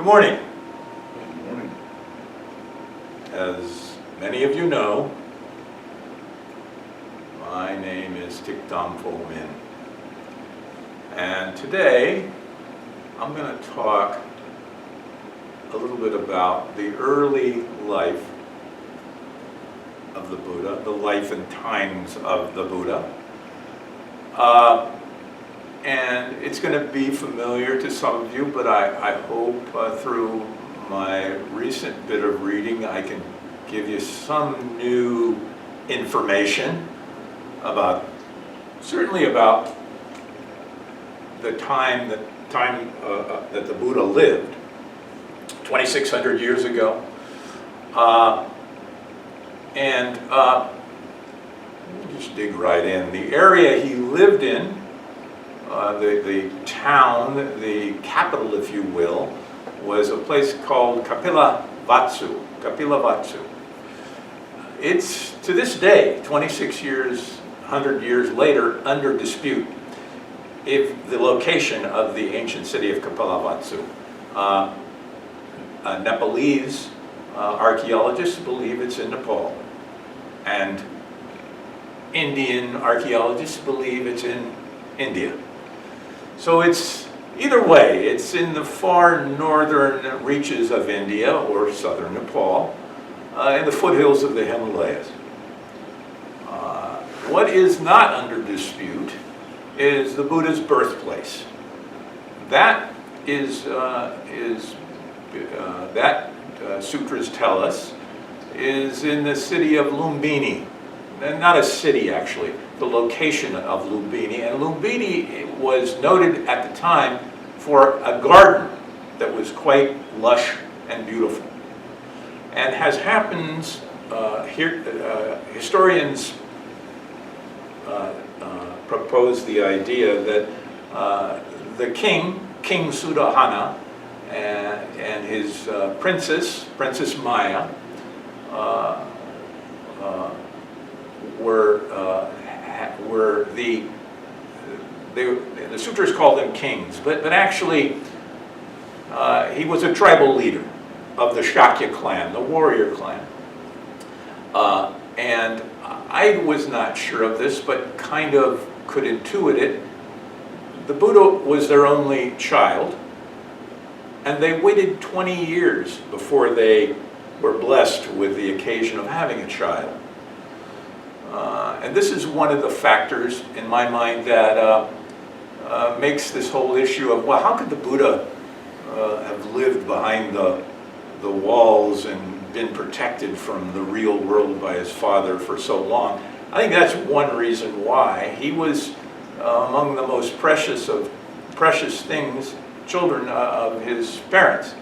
Good morning. Good morning. As many of you know, my name is Thich Minh. And today, I'm going to talk a little bit about the early life of the Buddha, the life and times of the Buddha. And it's going to be familiar to some of you, but I hope through my recent bit of reading I can give you some new information about, certainly about the time that the Buddha lived, 2,600 years ago. And we'll just dig right in. The area he lived in, the town, the capital, if you will, was a place called Kapilavatthu. It's, to this day, 100 years later, under dispute if the location of the ancient city of Kapilavatthu. Nepalese archaeologists believe it's in Nepal, and Indian archaeologists believe it's in India. So it's, either way, it's in the far northern reaches of India or southern Nepal, in the foothills of the Himalayas. What is not under dispute is the Buddha's birthplace. That sutras tell us, is in the city of Lumbini. And not a city, actually, the location of Lumbini. And Lumbini was noted at the time for a garden that was quite lush and beautiful. And has happened, historians propose the idea that the king Sudahana, and his Princess Maya, were the sutras call them kings, but actually he was a tribal leader of the Shakya clan, the warrior clan. And I was not sure of this, but kind of could intuit it. The Buddha was their only child, and they waited 20 years before they were blessed with the occasion of having a child. And this is one of the factors in my mind that makes this whole issue of, well, how could the Buddha have lived behind the walls and been protected from the real world by his father for so long? I think that's one reason why. He was among the most precious things, children of his parents.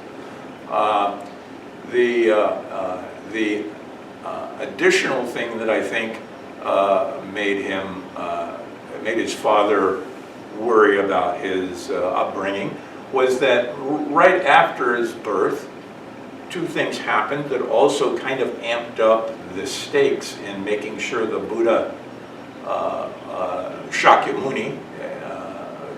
The additional thing that I think made his father worry about his upbringing was that right after his birth, two things happened that also kind of amped up the stakes in making sure the Buddha, Shakyamuni,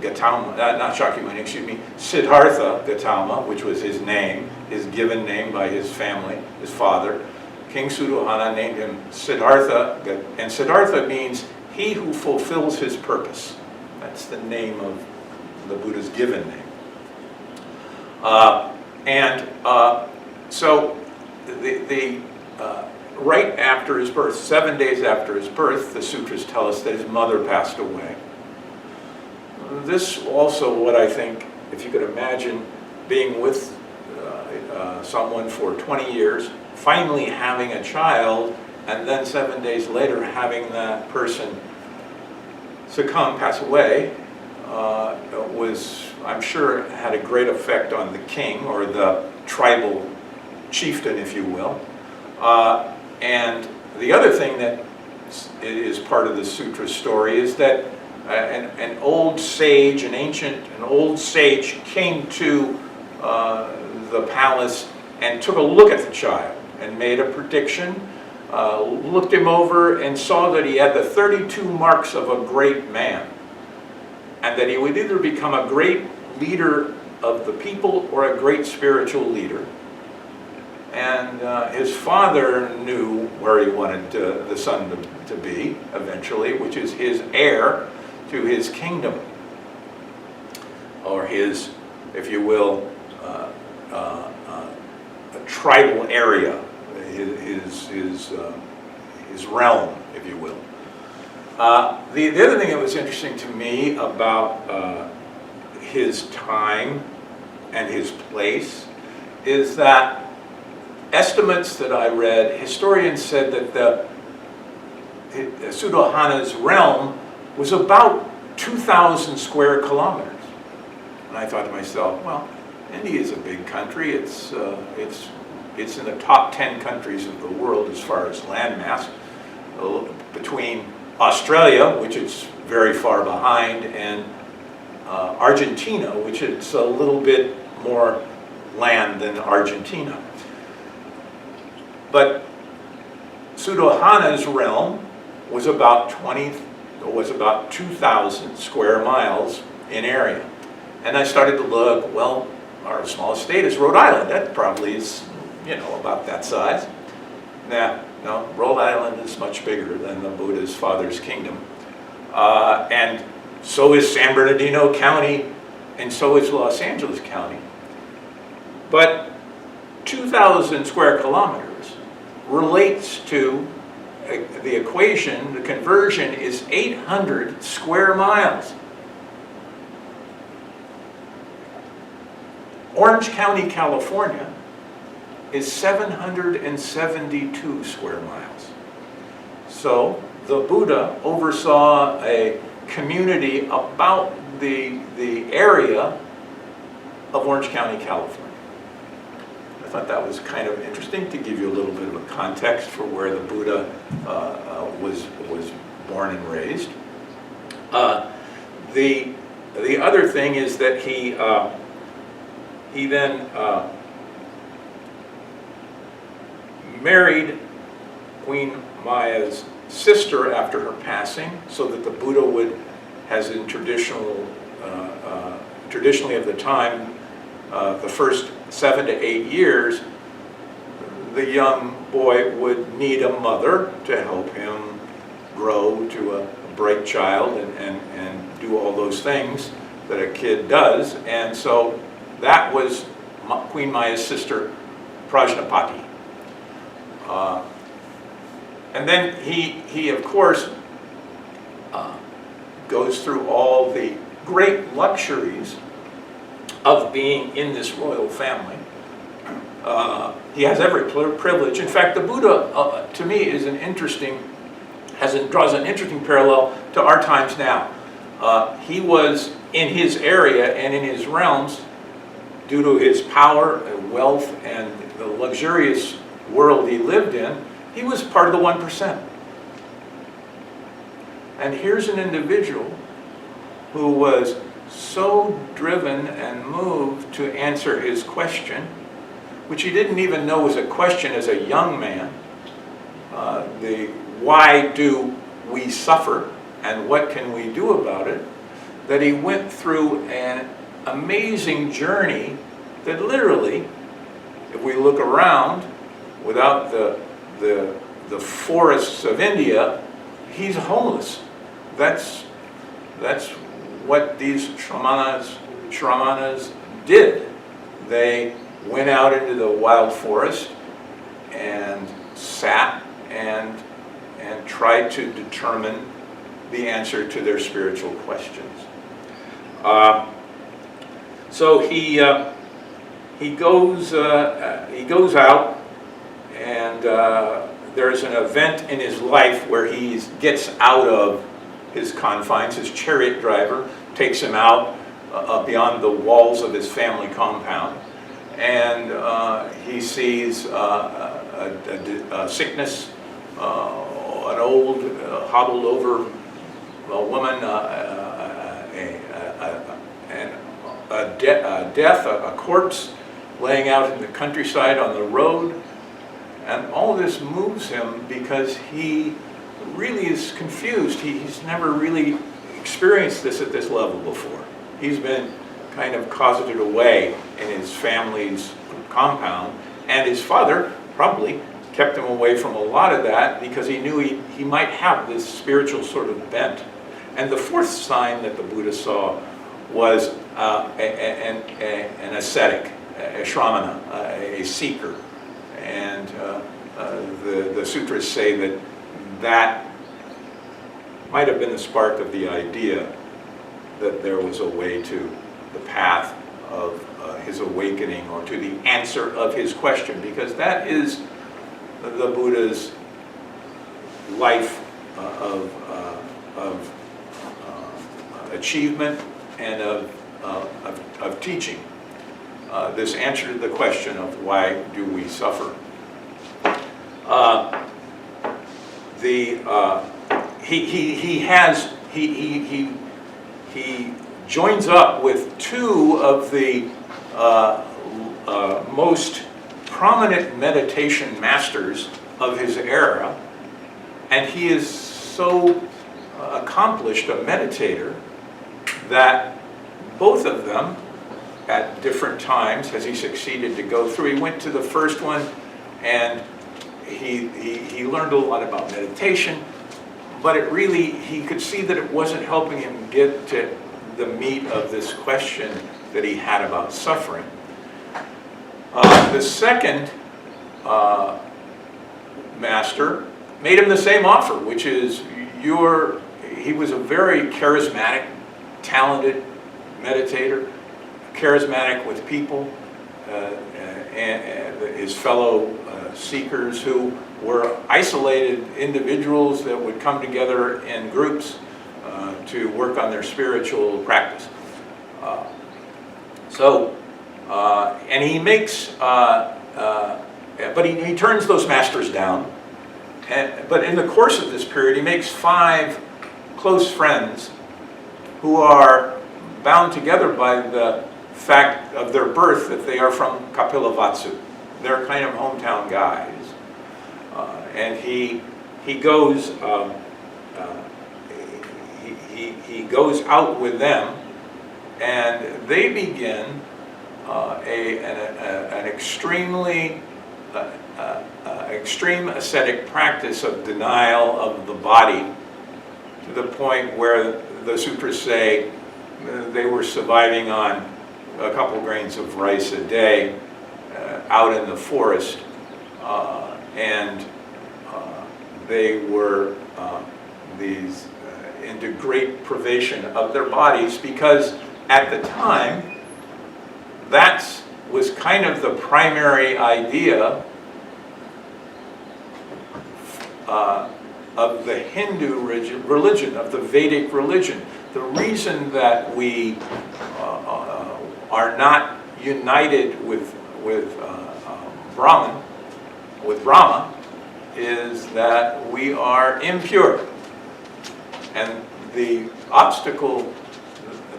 Gautama, not Shakyamuni, excuse me, Siddhartha Gautama, which was his name, his given name by his family, his father. King Sudahana named him Siddhartha, and Siddhartha means he who fulfills his purpose. That's the name of the Buddha's given name. So right after his birth, 7 days after his birth, the sutras tell us that his mother passed away. This also, what I think, if you could imagine being with someone for 20 years, finally having a child, and then 7 days later having that person pass away, was, I'm sure, had a great effect on the king, or the tribal chieftain, if you will. And the other thing that is part of the sutra story is that an old sage came to the palace and took a look at the child and made a prediction, looked him over and saw that he had the 32 marks of a great man, and that he would either become a great leader of the people or a great spiritual leader. And his father knew where he wanted the son to be eventually, which is his heir to his kingdom, or his, if you will, a tribal area, his realm, if you will. The other thing that was interesting to me about his time and his place is that estimates that I read, historians said that the Suddhodana's realm was about 2,000 square kilometers. And I thought to myself, well, India is a big country. It's in the top 10 countries of the world as far as landmass, between Australia, which is very far behind, and Argentina, which is a little bit more land than Argentina. But Suddhodana's realm was about 2,000 square miles in area. And I started to look, well, our smallest state is Rhode Island. That probably is, about that size. Nah, no, Rhode Island is much bigger than the Buddha's father's kingdom. And so is San Bernardino County, and so is Los Angeles County. But 2,000 square kilometers relates to the equation, the conversion is 800 square miles. Orange County, California is 772 square miles. So the Buddha oversaw a community about the area of Orange County, California. I thought that was kind of interesting to give you a little bit of a context for where the Buddha was born and raised. The other thing is that he then married Queen Maya's sister after her passing, so that the Buddha would, as in traditionally of the time, the first 7 to 8 years, the young boy would need a mother to help him grow to a bright child and do all those things that a kid does. And so that was Queen Maya's sister, Prajnapati. And then he of course, goes through all the great luxuries of being in this royal family. He has every privilege. In fact, the Buddha, to me, is draws an interesting parallel to our times now. He was in his area and in his realms, due to his power and wealth and the luxurious world he lived in, he was part of the 1%. And here's an individual who was so driven and moved to answer his question, which he didn't even know was a question as a young man, the why do we suffer and what can we do about it, that he went through an amazing journey that literally, if we look around, without the forests of India, he's homeless. That's what these shramanas did. They went out into the wild forest and sat and tried to determine the answer to their spiritual questions. So he goes out, and there's an event in his life where he gets out of his confines. His chariot driver takes him out beyond the walls of his family compound, and he sees a sickness, an old, hobbled over woman, a corpse laying out in the countryside on the road. And all this moves him because he really is confused. He's never really experienced this at this level before. He's been kind of closeted away in his family's compound, and his father probably kept him away from a lot of that because he knew he might have this spiritual sort of bent. And the fourth sign that the Buddha saw was an ascetic, a shramana, a seeker. And the sutras say that might have been the spark of the idea that there was a way to the path of his awakening, or to the answer of his question, because that is the Buddha's life of achievement and of teaching. This answer to the question of why do we suffer. He joins up with two of the most prominent meditation masters of his era, and he is so accomplished a meditator that both of them, at different times, as he succeeded to go through, he went to the first one and he learned a lot about meditation, but he could see that it wasn't helping him get to the meat of this question that he had about suffering. The second master made him the same offer, which is he was a very charismatic, talented meditator, charismatic with people, and his fellow seekers who were isolated individuals that would come together in groups to work on their spiritual practice. And he makes, but he turns those masters down. But in the course of this period, he makes 5 close friends who are bound together by the fact of their birth, that they are from Kapilavatthu. They're kind of hometown guys. And he goes he goes out with them, and they begin an extremely extreme ascetic practice of denial of the body, to the point where the sutras say they were surviving on a couple grains of rice a day out in the forest, and they were into great privation of their bodies, because at the time that was kind of the primary idea of the Hindu religion, of the Vedic religion. The reason that we are not united with Brahma, is that we are impure. And the obstacle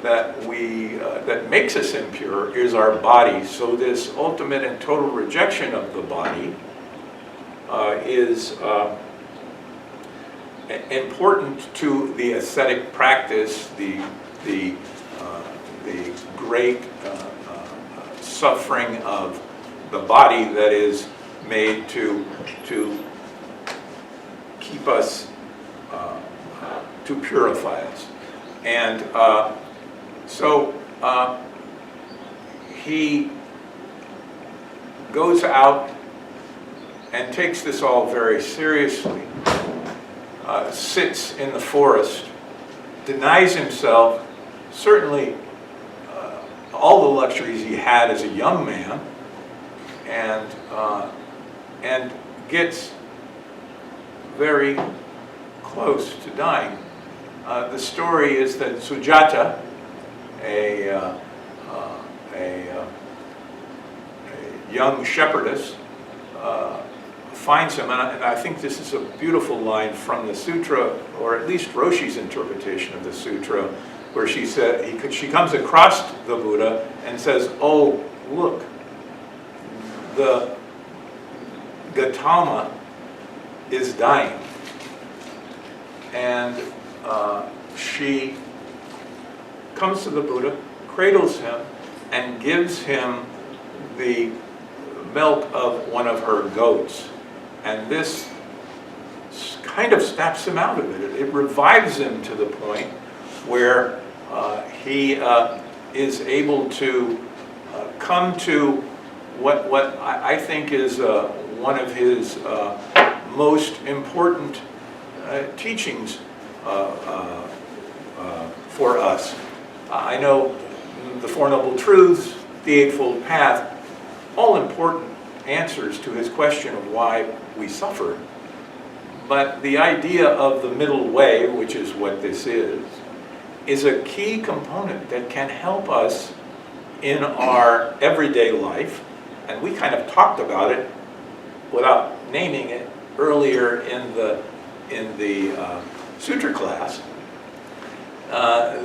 that makes us impure is our body. So this ultimate and total rejection of the body is important to the ascetic practice, the great suffering of the body that is made to keep us, to purify us. And so he goes out and takes this all very seriously, sits in the forest, denies himself certainly all the luxuries he had as a young man, and gets very close to dying. The story is that Sujata, a young shepherdess, finds him, and I think this is a beautiful line from the sutra, or at least Roshi's interpretation of the sutra, where she said she comes across the Buddha and says, "Oh, look, the Gautama is dying." And she comes to the Buddha cradles him and gives him the milk of one of her goats. And this kind of snaps him out of it. It revives him to the point where he is able to come to what I think is one of his most important teachings for us. I know the Four Noble Truths, the Eightfold Path, all important answers to his question of why we suffer. But the idea of the middle way, which is what this is a key component that can help us in our everyday life. And we kind of talked about it without naming it earlier in the sutra class.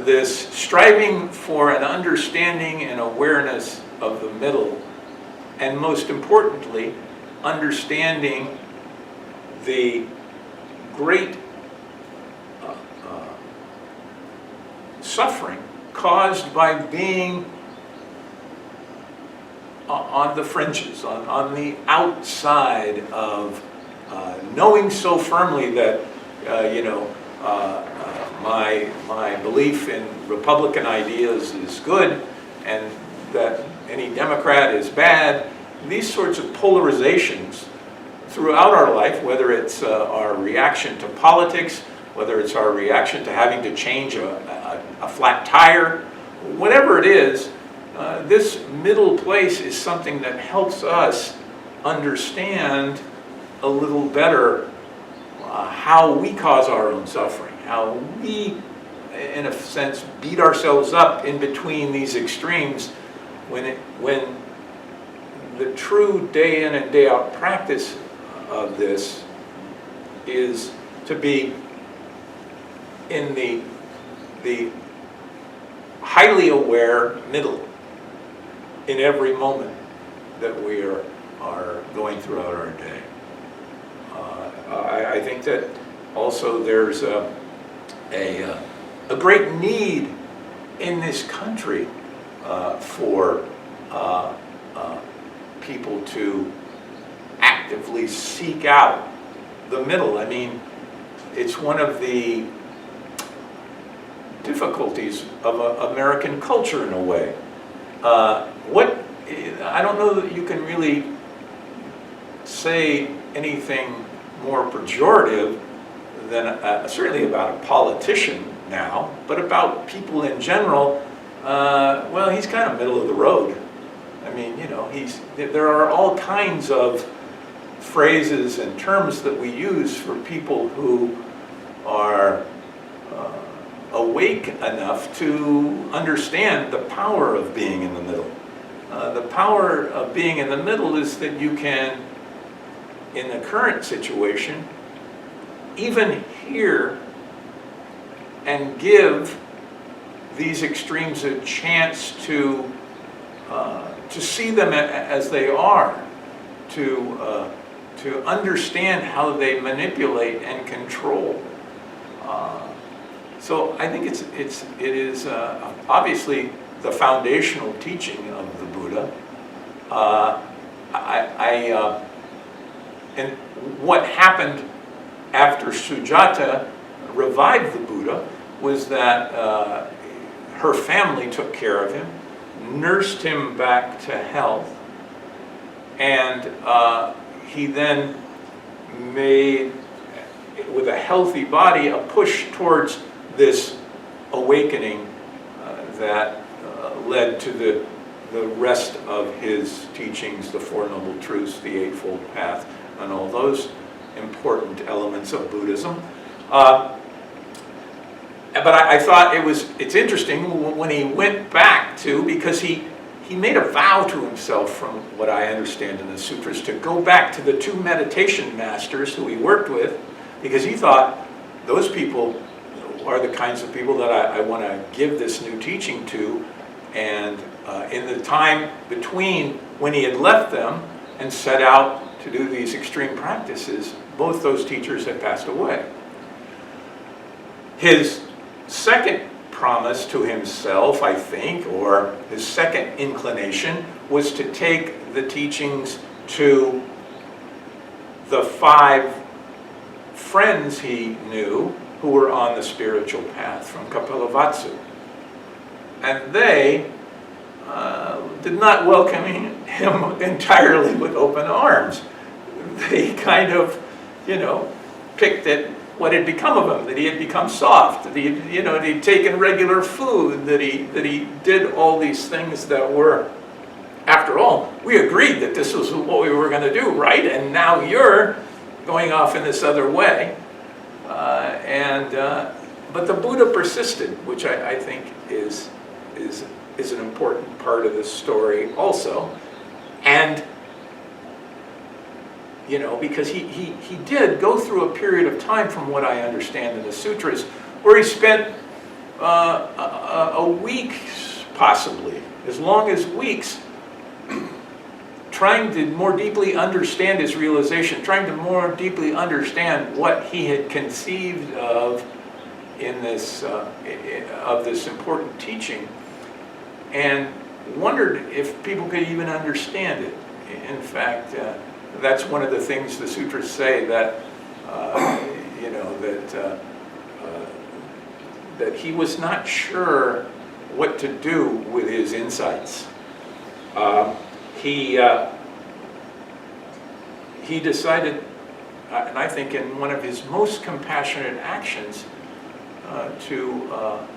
This striving for an understanding and awareness of the middle, and most importantly, understanding the great suffering caused by being on the fringes, on the outside of knowing so firmly that my belief in Republican ideas is good and that any Democrat is bad. These sorts of polarizations throughout our life, whether it's our reaction to politics, whether it's our reaction to having to change a flat tire, whatever it is, this middle place is something that helps us understand a little better how we cause our own suffering, how we, in a sense, beat ourselves up in between these extremes when the true day in and day out practice of this is to be in the highly aware middle in every moment that we are going throughout our day. I think that also there's a great need in this country for people to actively seek out the middle. I mean, it's one of the difficulties of American culture in a way. I don't know that you can really say anything more pejorative than certainly about a politician now, but about people in general. Well, he's kind of middle of the road. I mean, there are all kinds of phrases and terms that we use for people who are awake enough to understand the power of being in the middle. The power of being in the middle is that you can, in the current situation, even hear and give these extremes a chance to see them as they are, to understand how they manipulate and control. So I think it is obviously the foundational teaching of the Buddha. And what happened after Sujata revived the Buddha was that her family took care of him, nursed him back to health, and he then made, with a healthy body, a push towards this awakening that led to the rest of his teachings, the Four Noble Truths, the Eightfold Path, and all those important elements of Buddhism. But I thought it's interesting when he went back to, because he made a vow to himself, from what I understand in the sutras, to go back to the two meditation masters who he worked with, because he thought those people are the kinds of people that I want to give this new teaching to. And in the time between when he had left them and set out to do these extreme practices, both those teachers had passed away. His second promise to himself, I think, or his second inclination, was to take the teachings to the 5 friends he knew who were on the spiritual path from Kapilavatthu. And they did not welcome him entirely with open arms. They kind of, picked at what had become of him, that he had become soft, that he'd taken regular food, that he did all these things that were, after all, we agreed that this was what we were going to do, right? And now you're going off in this other way. But the Buddha persisted, which I think is an important part of this story also. And because he did go through a period of time, from what I understand in the sutras, where he spent a week, possibly, as long as weeks, trying to more deeply understand his realization, trying to more deeply understand what he had conceived of in this important teaching, and wondered if people could even understand it. In fact, that's one of the things the sutras say, that that he was not sure what to do with his insights. He decided, and I think in one of his most compassionate actions, to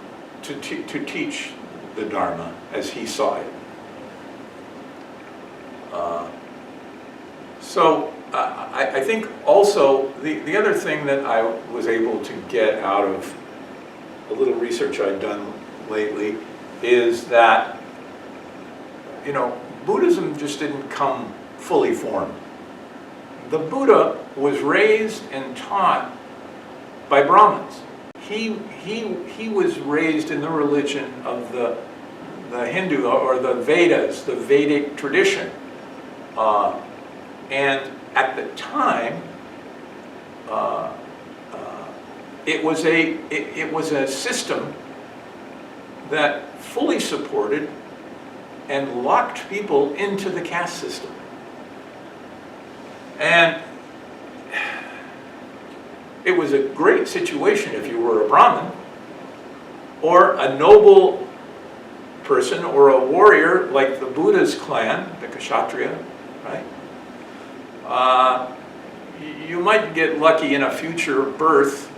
teach the Dharma as he saw it. I think also the other thing that I was able to get out of a little research I've done lately is that, Buddhism just didn't come fully formed. The Buddha was raised and taught by Brahmins. He was raised in the religion of the Hindu, or the Vedas, the Vedic tradition. And at the time, it was a system that fully supported and locked people into the caste system. And it was a great situation if you were a Brahmin, or a noble person, or a warrior like the Buddha's clan, the Kshatriya, right? You might get lucky in a future birth,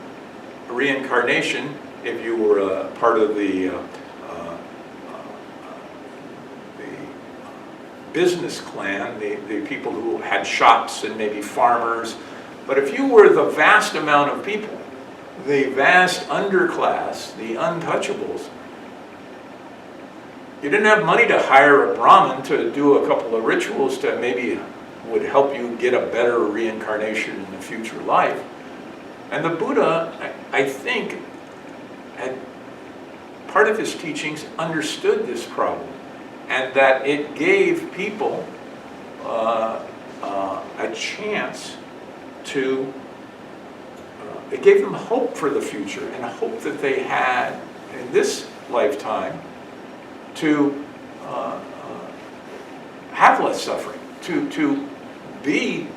a reincarnation, if you were a part of the business clan, the people who had shops and maybe farmers. But if you were the vast amount of people, the vast underclass, the untouchables, you didn't have money to hire a Brahmin to do a couple of rituals to maybe would help you get a better reincarnation in the future life. And the Buddha, I think, had part of his teachings understood this problem, and that it gave people a chance to, it gave them hope for the future, and a hope that they had in this lifetime to have less suffering, to be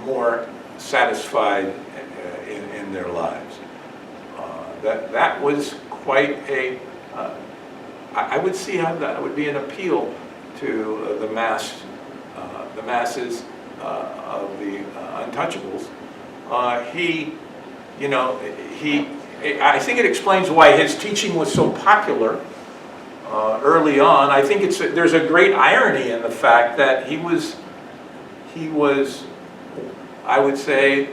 more satisfied in their lives. That was quite a, I would see how that would be an appeal to the masses of the untouchables. I think it explains why his teaching was so popular early on. I think there's a great irony in the fact that he was, I would say,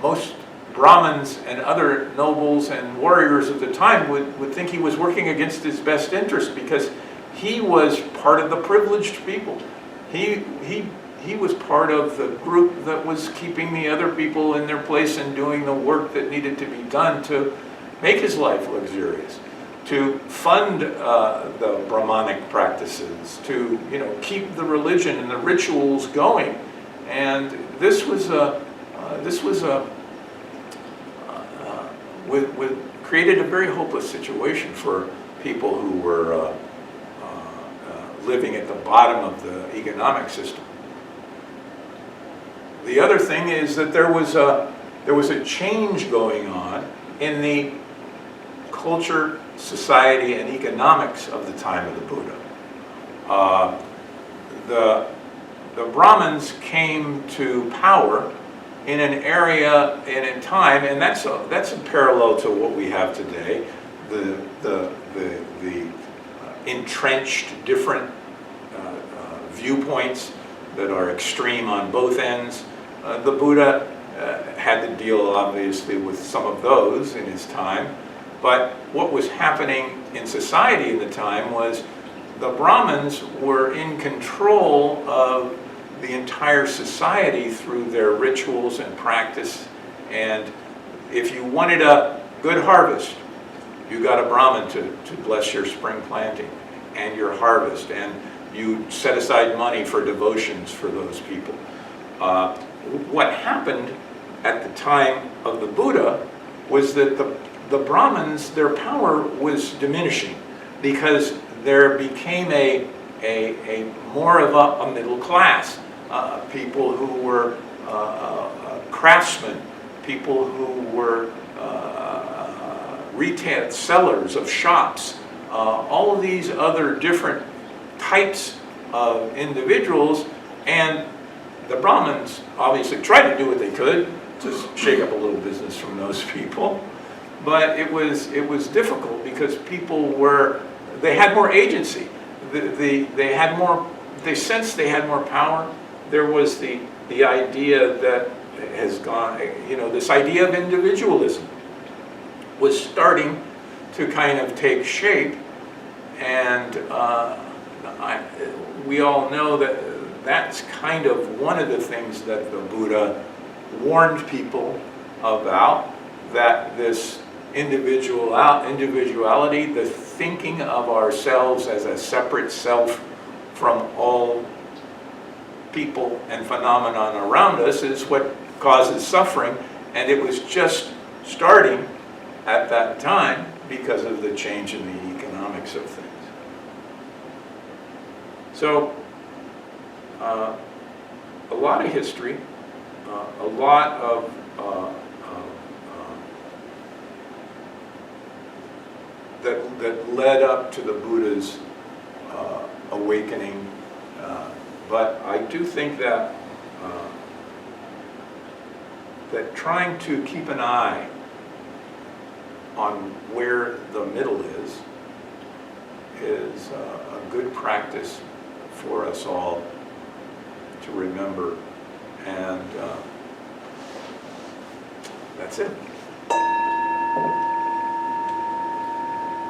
most Brahmins and other nobles and warriors of the time would think he was working against his best interest, because he was part of the privileged people. He was part of the group that was keeping the other people in their place and doing the work that needed to be done to make his life luxurious, to fund the Brahmanic practices, to keep the religion and the rituals going. And this was a created a very hopeless situation for people who were living at the bottom of the economic system. The other thing is that there was a change going on in the culture, society, and economics of the time of the Buddha. The Brahmins came to power in an area, in a time, and that's a parallel to what we have today. The entrenched different viewpoints that are extreme on both ends. The Buddha had to deal, obviously, with some of those in his time. But what was happening in society at the time was the Brahmins were in control of the entire society through their rituals and practice. And if you wanted a good harvest, you got a Brahmin to bless your spring planting and your harvest. And you set aside money for devotions for those people. What happened at the time of the Buddha was that the Brahmins, their power was diminishing because there became a more of a middle class. People who were craftsmen, people who were retail sellers of shops, all of these other different types of individuals, and the Brahmins obviously tried to do what they could to shake up a little business from those people, but it was difficult because people they had more agency, they sensed they had more power. There was the idea that has gone, this idea of individualism was starting to kind of take shape, and we all know that that's kind of one of the things that the Buddha warned people about, that this individuality, the thinking of ourselves as a separate self from all people and phenomenon around us, is what causes suffering, and it was just starting at that time because of the change in the economics of things. So, a lot of history, a lot of that led up to the Buddha's awakening, but I do think that that trying to keep an eye on where the middle is a good practice for us all to remember, and that's it.